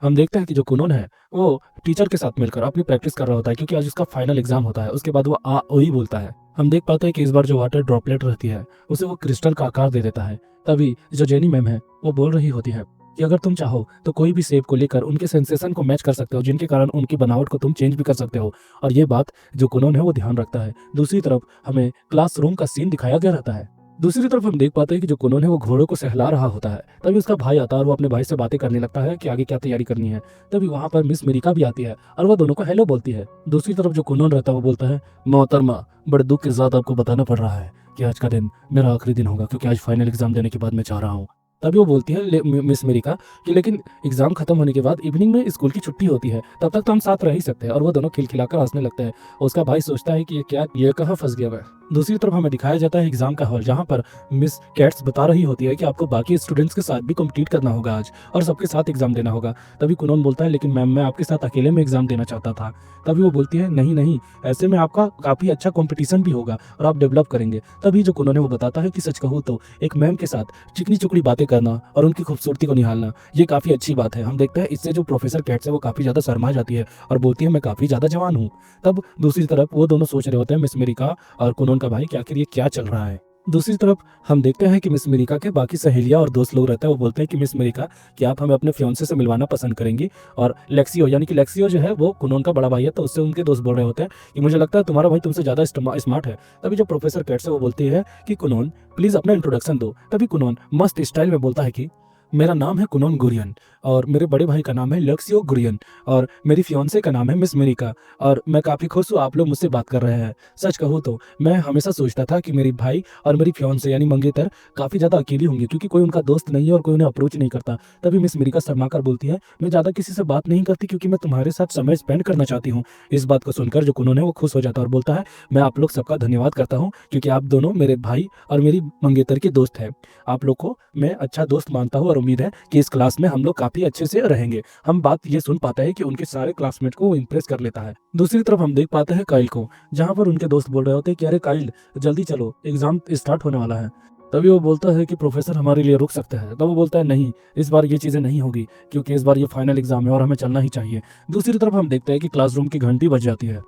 हम देखते हैं कि जो कुनोन है वो टीचर के साथ मिलकर अपनी प्रैक्टिस कर रहा होता है, क्योंकि आज उसका फाइनल एग्जाम होता है। उसके बाद वो आ ओ ही बोलता है। हम देख पाते हैं कि इस बार जो वाटर ड्रॉपलेट रहती है उसे वो क्रिस्टल का आकार दे देता है। तभी जो जेनी मैम है वो बोल रही होती है कि अगर तुम चाहो तो कोई भी शेप को लेकर उनके सेंसेशन को मैच कर सकते हो, जिनके कारण उनकी बनावट को तुम चेंज भी कर सकते हो। और ये बात जो कुनोन है वो ध्यान रखता है। दूसरी तरफ हमें क्लासरूम का सीन दिखाया गया रहता है। दूसरी तरफ हम देख पाते हैं कि जो कुनोन है वो घोड़ों को सहला रहा होता है। तभी उसका भाई आता है और वो अपने भाई से बातें करने लगता है कि आगे क्या तैयारी करनी है। तभी वहां पर मिस मेरिका भी आती है और वो दोनों को हेलो बोलती है। दूसरी तरफ जो कुनोन रहता है वो बोलता है, मोहतरमा, बड़े दुख के साथ आपको बताना पड़ रहा है कि आज का दिन मेरा आखिरी दिन होगा, क्योंकि आज फाइनल एग्जाम देने के बाद मैं चाह रहा हूँ। तभी वो बोलती है मिस मेरिका कि लेकिन एग्जाम खत्म होने के बाद इवनिंग में स्कूल की छुट्टी होती है, तब तक तो हम साथ रह ही सकते हैं। और वो दोनों खिलखिलाकर हंसने लगते हैं। उसका भाई सोचता है कि ये कहाँ फंस गया मैं। दूसरी तरफ हमें दिखाया जाता है एग्जाम का हॉल, जहाँ पर मिस कैट्स बता रही होती है कि आपको बाकी स्टूडेंट्स के साथ भी कम्पीट करना होगा आज, और सबके साथ एग्जाम देना होगा। तभी कुनोन बोलता है, लेकिन मैम मैं आपके साथ अकेले में एग्जाम देना चाहता था। तभी वो बोलती है, नहीं नहीं, ऐसे में आपका काफी अच्छा कंपटीशन भी होगा और आप डेवलप करेंगे। तभी जो कुनोन है वो बताता है कि सच कहूँ तो एक मैम के साथ चिकनी चुकड़ी बातें करना और उनकी खूबसूरती को निहालना ये काफी अच्छी बात है। हम देखते हैं इससे जो प्रोफेसर कैट्स है वो काफी ज्यादा शर्मा जाती है और बोलती है, मैं काफी ज्यादा जवान हूँ। तब दूसरी तरफ वो दोनों सोच रहे होते हैं, मिस मेरिका और कुनोन का भाई, कि आखिर ये क्या चल रहा है। दूसरी तरफ हम देखते हैं कि मिस मेरिका के बाकी सहेलियां और दोस्त लोग रहते हैं। वो बोलते हैं कि मिस मेरिका, कि आप हमें अपने फियांसे से मिलवाना पसंद करेंगी। और लेक्सियो, यानी कि लेक्सियो जो है वो कुनोन का बड़ा भाई है, तो उससे उनके दोस्त बोल रहे होते हैं कि मुझे लगता है तुम्हारा भाई तुमसे ज्यादा स्मार्ट है। तभी जो प्रोफेसर कैट्स है वो बोलती है कि कुनोन प्लीज अपना इंट्रोडक्शन दो। तभी कुनोन मस्त स्टाइल में बोलता है कि मेरा नाम है कुनोन गुरियन, और मेरे बड़े भाई का नाम है लक्सियो गुरियन, और मेरी फियांसे का नाम है मिस मेरिका, और मैं काफ़ी खुश हूँ आप लोग मुझसे बात कर रहे हैं। सच कहूँ तो मैं हमेशा सोचता था कि मेरी भाई और मेरी फियांसे यानी मंगेतर काफ़ी ज़्यादा अकेली होंगी, क्योंकि कोई उनका दोस्त नहीं है और कोई उन्हें अप्रोच नहीं करता। तभी मिस मेरिका शर्मा कर बोलती है, मैं ज़्यादा किसी से बात नहीं करती, क्योंकि मैं तुम्हारे साथ समय स्पेंड करना चाहती हूँ। इस बात को सुनकर जो कुनोन है वो खुश हो जाता है और बोलता है, मैं आप लोग सबका धन्यवाद करता हूँ, क्योंकि आप दोनों मेरे भाई और मेरी मंगेतर के दोस्त हैं। आप लोग को मैं अच्छा दोस्त मानता हूँ और उम्मीद है कि इस क्लास में हम लोग काफी अच्छे से रहेंगे। हम बात ये सुन पाते हैं कि उनके सारे क्लासमेट को वो इम्प्रेस कर लेता है। दूसरी तरफ हम देख पाते हैं काइल को, जहाँ पर उनके दोस्त बोल रहे होते हैं कि अरे काइल, जल्दी चलो, एग्जाम स्टार्ट होने वाला है। तभी वो बोलता है कि प्रोफेसर हमारे लिए रुक सकते हैं। तब वो बोलता है, नहीं, इस बार ये चीज़ें नहीं होगी, क्योंकि इस बार ये फाइनल एग्जाम है और हमें चलना ही चाहिए। दूसरी तरफ हम देखते हैं कि क्लासरूम की घंटी बज जाती है।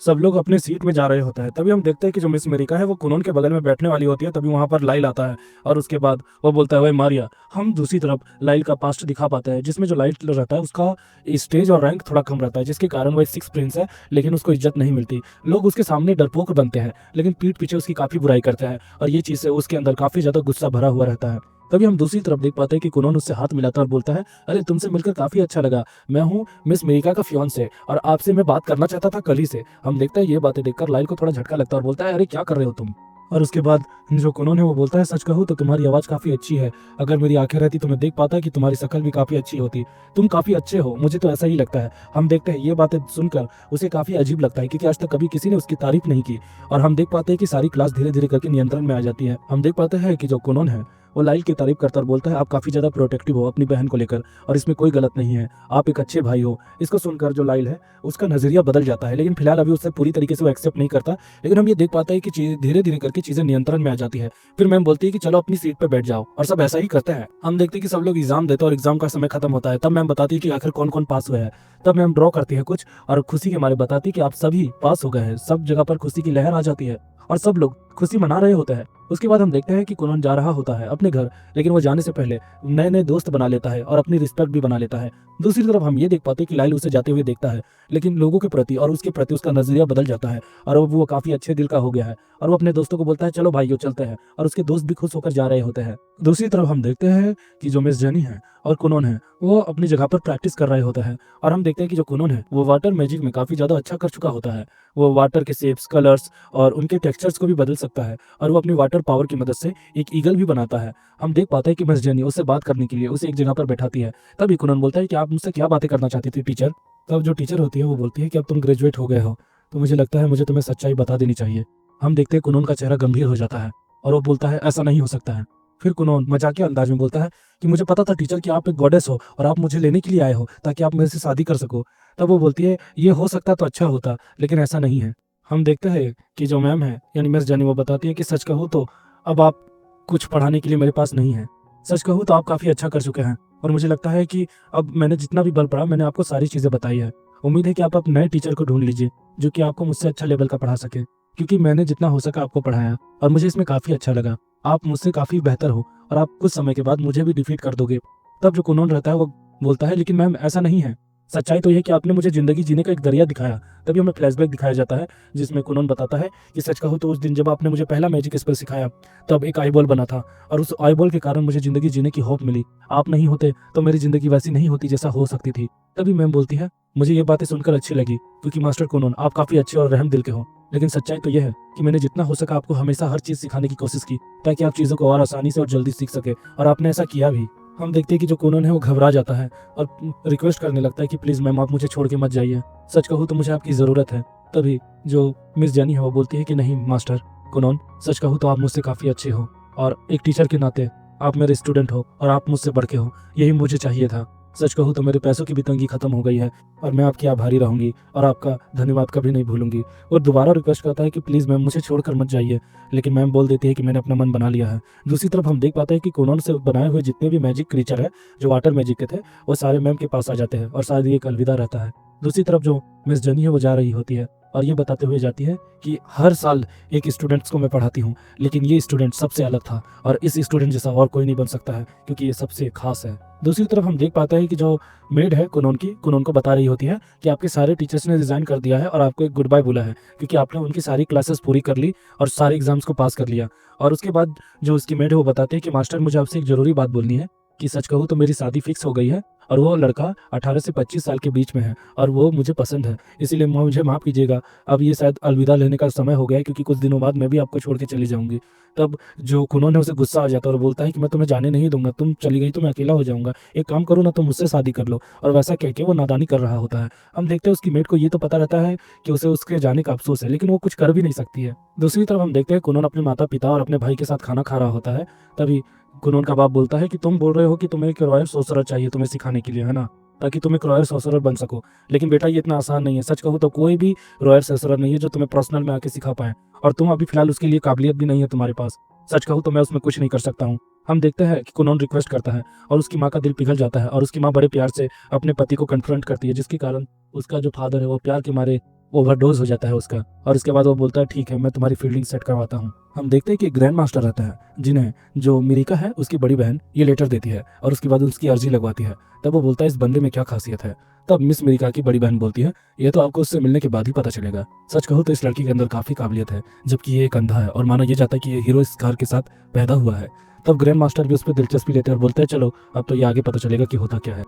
सब लोग अपने सीट में जा रहे होते हैं। तभी हम देखते हैं कि जो मिस मेरिका है वो कुनोन के बगल में बैठने वाली होती है। तभी वहां पर लाइल आता है और उसके बाद वो बोलता है, वही मारिया। हम दूसरी तरफ लाइल का पास्ट दिखा पाते हैं, जिसमें जो लाइल रहता है उसका स्टेज और रैंक थोड़ा कम रहता है, जिसके कारण वो सिक्स प्रिंस है, लेकिन उसको इज्जत नहीं मिलती। लोग उसके सामने डरपोक बनते हैं, लेकिन पीठ पीछे उसकी काफी बुराई करते हैं, और ये चीज से उसके अंदर काफी ज्यादा गुस्सा भरा हुआ रहता है। तभी हम दूसरी तरफ देख पाते हैं कि कुनोन उससे हाथ मिलाता है और बोलता है, अरे तुमसे मिलकर काफी अच्छा लगा, मैं हूँ मिस मेरिका का फियांसे और आपसे मैं बात करना चाहता था कल ही से। हम देखते हैं ये बातें देखकर लाइल को थोड़ा झटका लगता है और बोलता है, अरे क्या कर रहे हो तुम। और उसके बाद जो कुनोन है वो बोलता है, सच कहूँ तो तुम्हारी आवाज काफी अच्छी है, अगर मेरी आंखें रहती तो मैं देख पाता कि तुम्हारी शक्ल भी काफी अच्छी होती। तुम काफी अच्छे हो, मुझे तो ऐसा ही लगता है। हम देखते हैं ये बातें सुनकर उसे काफी अजीब लगता है, क्योंकि आज तक कभी किसी ने उसकी तारीफ नहीं की। और हम देख पाते हैं कि सारी क्लास धीरे धीरे करके नियंत्रण में आ जाती है। हम देख पाते हैं कि जो कुनोन है वो लाइल की तारीफ करता और बोलता है, आप काफी ज्यादा प्रोटेक्टिव हो अपनी बहन को लेकर, और इसमें कोई गलत नहीं है, आप एक अच्छे भाई हो। इसको सुनकर जो लाइल है उसका नजरिया बदल जाता है, लेकिन फिलहाल अभी उससे पूरी तरीके से वो एक्सेप्ट नहीं करता। लेकिन हम ये देख पाते हैं कि धीरे धीरे करके चीजें नियंत्रण में आ जाती है। फिर मैम बोलती है कि चलो अपनी सीट पे बैठ जाओ, और सब ऐसा ही करते हैं। हम देखते हैं कि सब लोग एग्जाम देते हैं और एग्जाम का समय खत्म होता है। तब मैम बताती है कि आखिर कौन कौन पास हुए हैं। तब मैम ड्रॉ करती है कुछ और खुशी के मारे बताती है कि आप सभी पास हो गए हैं। सब जगह पर खुशी की लहर आ जाती है और सब लोग खुशी मना रहे होते हैं। उसके बाद हम देखते हैं कि कुनोन जा रहा होता है अपने घर, लेकिन वो जाने से पहले नए नए दोस्त बना लेता है और अपनी रिस्पेक्ट भी बना लेता है। दूसरी तरफ हम ये देख पाते हैं कि लाइल उसे जाते हुए देखता है, लेकिन लोगों के प्रति और उसके प्रति उसका नजरिया बदल जाता है और अब वो काफी अच्छे दिल का हो गया है। और वो अपने दोस्तों को बोलता है, चलो भाइयों चलते हैं, और उसके दोस्त भी खुश होकर जा रहे होते हैं। दूसरी तरफ हम देखते हैं कि जो मिस जेनी है और कुनोन है वो अपनी जगह पर प्रैक्टिस कर रहे होते हैं। और हम देखते हैं कि जो कुनोन है वो वाटर मैजिक में काफी ज्यादा अच्छा कर चुका होता है। वो वाटर के शेप्स, कलर्स और उनके टेक्सचर्स को भी बदल सकता है, और वो अपनी वाटर पावर की मदद से एक ईगल भी बनाता है। हम देख पाते हैं कि मिस जेनी उससे बात करने के लिए उसे एक जगह पर बैठाती है। तभी कुनोन बोलता है कि आप मुझसे क्या बातें करना चाहती थी टीचर। तब जो टीचर होती है वो बोलती है कि अब तुम ग्रेजुएट हो गए हो, तो मुझे लगता है मुझे तुम्हें सच्चाई बता देनी चाहिए। हम देखते हैं कुनोन का चेहरा गंभीर हो जाता है और वो बोलता है, ऐसा नहीं हो सकता है। फिर कुनोन मजाकिया अंदाज में बोलता है कि मुझे पता था टीचर कि आप एक गॉडेस हो और आप मुझे लेने के लिए आए हो ताकि आप मेरे से शादी कर सको। तब वो बोलती है, ये हो सकता तो अच्छा होता, लेकिन ऐसा नहीं है। हम देखते हैं कि जो मैम है यानी मिस जानी वो बताती है कि सच कहूँ तो अब आप कुछ पढ़ाने के लिए मेरे पास नहीं है। सच कहूँ तो आप काफ़ी अच्छा कर चुके हैं और मुझे लगता है कि अब मैंने जितना भी बल पड़ा मैंने आपको सारी चीज़ें बताई है। उम्मीद है कि आप नए टीचर को ढूँढ लीजिए, जो कि आपको मुझसे अच्छा लेवल का पढ़ा सके, क्योंकि मैंने जितना हो सका आपको पढ़ाया और मुझे इसमें काफ़ी अच्छा लगा। आप मुझसे काफ़ी बेहतर हो और आप कुछ समय के बाद मुझे भी डिफीट कर दोगे। तब जो कुनोन रहता है वो बोलता है, लेकिन मैम ऐसा नहीं है। सच्चाई तो ये है कि आपने मुझे ज़िंदगी जीने का एक ज़रिया दिखाया। तभी हमें फ्लैशबैक दिखाया जाता है, जिसमें कुनोन बताता है कि सच कहूँ तो उस दिन जब आपने मुझे पहला मैजिक स्पेल सिखाया, तब एक आईबॉल बना था और उस आईबॉल के कारण मुझे ज़िंदगी जीने की होप मिली। आप नहीं होते तो मेरी ज़िंदगी वैसी नहीं होती जैसा हो सकती थी। तभी मैम बोलती है, मुझे ये बातें सुनकर अच्छी लगी, क्योंकि मास्टर कुनोन आप काफ़ी अच्छे और रहम दिल के हो। लेकिन सच्चाई तो यह है कि मैंने जितना हो सका आपको हमेशा हर चीज़ सिखाने की कोशिश की, ताकि आप चीज़ों को और आसानी से और जल्दी सीख सके, और आपने ऐसा किया भी। हम देखते हैं कि जो कुनोन है वो घबरा जाता है और रिक्वेस्ट करने लगता है कि प्लीज़ मैम आप मुझे छोड़ के मत जाइए। सच कहूँ तो मुझे आपकी ज़रूरत है। तभी जो मिस जेनी है वो बोलती है कि नहीं मास्टर कुनोन, सच कहूँ तो आप मुझसे काफ़ी अच्छे हो और एक टीचर के नाते आप मेरे स्टूडेंट हो और आप मुझसे बढ़ के हो, यही मुझे चाहिए था। सच कहूँ तो मेरे पैसों की भी तंगी खत्म हो गई है और मैं आपकी आभारी रहूंगी और आपका धन्यवाद कभी नहीं भूलूंगी। और दोबारा रिक्वेस्ट करता है कि प्लीज़ मैम मुझे छोड़कर मत जाइए, लेकिन मैम बोल देती है कि मैंने अपना मन बना लिया है। दूसरी तरफ हम देख पाते हैं कि कुनोन से बनाए हुए जितने भी मैजिक क्रीचर है जो वाटर मैजिक के थे, वो सारे मैम के पास आ जाते हैं और शायद ये एक अलविदा रहता है। दूसरी तरफ जो मिस जनी है वो जा रही होती है और ये बताते हुए जाती है कि हर साल एक स्टूडेंट्स को मैं पढ़ाती हूँ, लेकिन ये स्टूडेंट सबसे अलग था और इस स्टूडेंट जैसा और कोई नहीं बन सकता है, क्योंकि ये सबसे खास है। दूसरी तरफ हम देख पाते हैं कि जो मेड है कुनोन को बता रही होती है कि आपके सारे टीचर्स ने रिजाइन कर दिया है और आपको एक गुड बाय बोला है, क्योंकि आपने उनकी सारी क्लासेस पूरी कर ली और सारे एग्जाम्स को पास कर लिया। और उसके बाद जो उसकी मेड है वो बताती है कि मास्टर मुझे आपसे एक जरूरी बात बोलनी है कि सच कहूँ तो मेरी शादी फिक्स हो गई है और वो लड़का 18 से 25 साल के बीच में है और वो मुझे पसंद है, इसीलिए मुझे माफ़ कीजिएगा। अब ये शायद अलविदा लेने का समय हो गया है, क्योंकि कुछ दिनों बाद मैं भी आपको छोड़ के चली जाऊंगी। तब जो कुनोन है उसे गुस्सा आ जाता है और बोलता है कि मैं तुम्हें जाने नहीं दूंगा, तुम चली गई तो मैं अकेला हो जाऊंगा, एक काम करो ना तुम मुझसे शादी कर लो। और वैसा कह के वो नादानी कर रहा होता है। हम देखते हैं उसकी मेट को ये तो पता रहता है कि उसे उसके जाने का अफसोस है, लेकिन वो कुछ कर भी नहीं सकती है। दूसरी तरफ हम देखते हैं कुनोन अपने माता पिता और अपने भाई के साथ खाना खा रहा होता है। तभी कुनोन का बाप बोलता है कि तुम बोल रहे हो कि तुम्हें एक रॉयल सोर्सरर चाहिए तुम्हें सिखाने के लिए, है ना, ताकि तुम एक रॉयल सोर्सरर बन सको। लेकिन बेटा ये इतना आसान नहीं है। सच कहूँ तो कोई भी रॉयल सोर्सरर नहीं है जो तुम्हें पर्सनल में आके सिखा पाए, और तुम अभी फिलहाल उसके लिए काबिलियत भी नहीं है तुम्हारे पास। सच कहूँ तो मैं उसमें कुछ नहीं कर सकता हूँ। हम देखते हैं कि कुनोन रिक्वेस्ट करता है और उसकी माँ का दिल पिघल जाता है और उसकी माँ बड़े प्यार से अपने पति को कन्फ्रंट करती है, जिसके कारण उसका जो फादर है वो प्यार के मारे ओवरडोज हो जाता है उसका। और इसके बाद वो बोलता है ठीक है मैं तुम्हारी फील्डिंग सेट करवाता हूँ। हम देखते हैं कि ग्रैंड मास्टर रहता है, जिन्हें जो मिरिका है उसकी बड़ी बहन ये लेटर देती है और उसके बाद उसकी अर्जी लगवाती है। तब वो बोलता है इस बंदे में क्या खासियत है। तब मिस मिरिका की बड़ी बहन बोलती है ये तो आपको उससे मिलने के बाद ही पता चलेगा। सच कहूँ तो इस लड़की के अंदर काफी काबिलियत है, जबकि ये एक अंधा है और माना यह जाता है कि ये हीरो स्कार के साथ पैदा हुआ है। तब ग्रैंड मास्टर भी उस पर दिलचस्पी लेते हैं और बोलते हैं चलो अब तो ये आगे पता चलेगा कि होता क्या है।